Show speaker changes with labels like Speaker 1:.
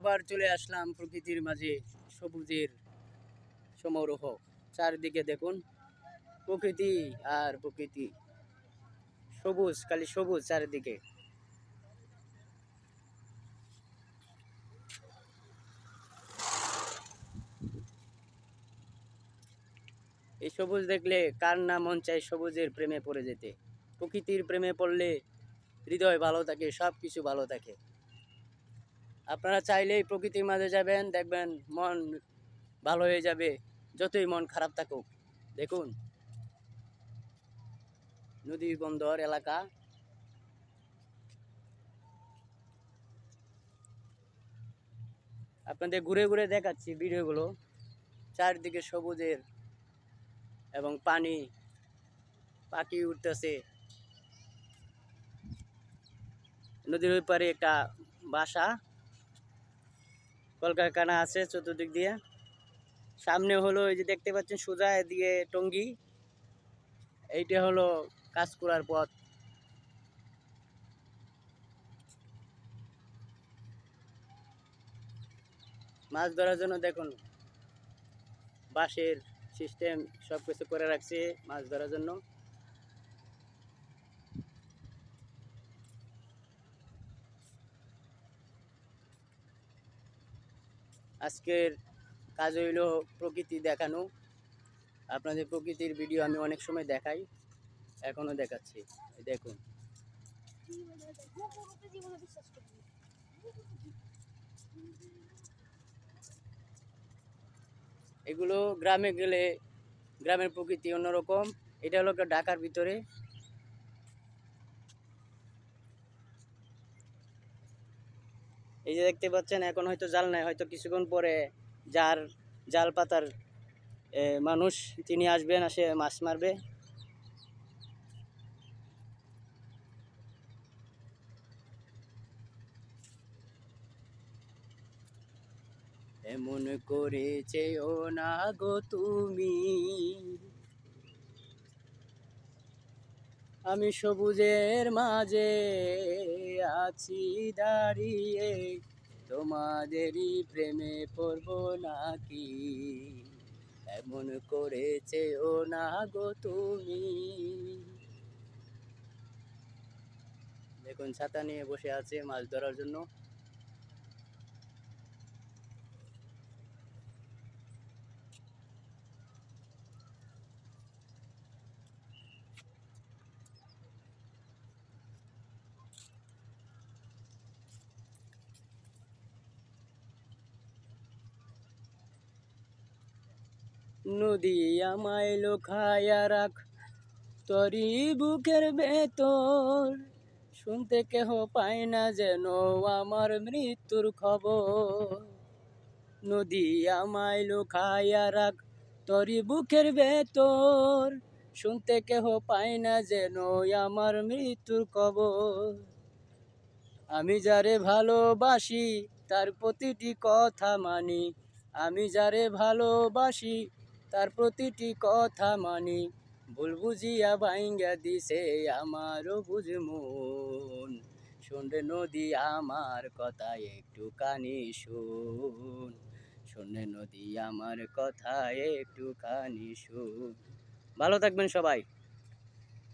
Speaker 1: আবার চলে আসলাম প্রকৃতির মাঝে, সবুজের সমারোহ। চারিদিকে দেখুন প্রকৃতি আর প্রকৃতি, সবুজ, খালি সবুজ চারিদিকে। এই সবুজ দেখলে কার না মন চায় সবুজের প্রেমে পড়ে যেতে। প্রকৃতির প্রেমে পড়লে হৃদয় ভালো থাকে, সব কিছু ভালো থাকে। আপনারা চাইলেই প্রকৃতির মাঝে যাবেন, দেখবেন মন ভালো হয়ে যাবে, যতই মন খারাপ থাকুক। দেখুন নদী বন্দর এলাকা, আপনাদের ঘুরে ঘুরে দেখাচ্ছি ভিডিওগুলো। চারদিকে সবুজের এবং পানি, পাখি উঠতেছে। নদীর ওই পারে একটা বাসা, কলকারখানা আছে চতুর্দিক দিয়ে। সামনে হলো এই যে দেখতে পাচ্ছেন সোজা এদিকে টঙ্গী, এইটা হলো কাজ করার পথ। মাছ ধরার জন্য দেখুন বাঁশের সিস্টেম সব কিছু করে রাখছে মাছ ধরার জন্য। আজকের কাজ হইল প্রকৃতি দেখানো। আপনাদের প্রকৃতির ভিডিও আমি অনেক সময় দেখাই, এখনো দেখাচ্ছি। দেখুন এগুলো গ্রামে গেলে গ্রামের প্রকৃতি অন্যরকম। এটা হলো ঢাকার ভিতরে। এই যে দেখতে পাচ্ছেন এখন হয়তো জাল নাই, হয়তো কিছুক্ষণ পরে জাল পাতার মানুষ তিনি আসবেন, আসে মাছ মারবে। এমন করেছেও না গো তুমি, আমি সবুজের মাঝে আছি দাঁড়িয়ে, তোমাদেরই প্রেমে পড়বো নাকি। এমন করেছেও না গো তুমি। দেখুন ছাতা নিয়ে বসে আছে মাছ ধরার জন্য। নদী আমায় লোখায়া রাখ তরি বুকের ভেতর, শুনতে কেহ পায় না যেন আমার মৃত্যুর খবর। নদী আমায় লোখায়া রাখ তরি বুকের ভেতর, শুনতে কেহ পায় না যেন আমার মৃত্যুর খবর। আমি যারে ভালোবাসি তার প্রতিটি কথা মানি, আমি যারে ভালোবাসি তার প্রতিটি কথা মানি। ভুল বুঝিয়া ভাঙ্গা দিছে আমারও বুঝ মন, শোন রে নদী আমার কথা একটুখানি শোন, শোন রে নদী আমার কথা একটুখানি শোন। ভালো থাকবেন সবাই।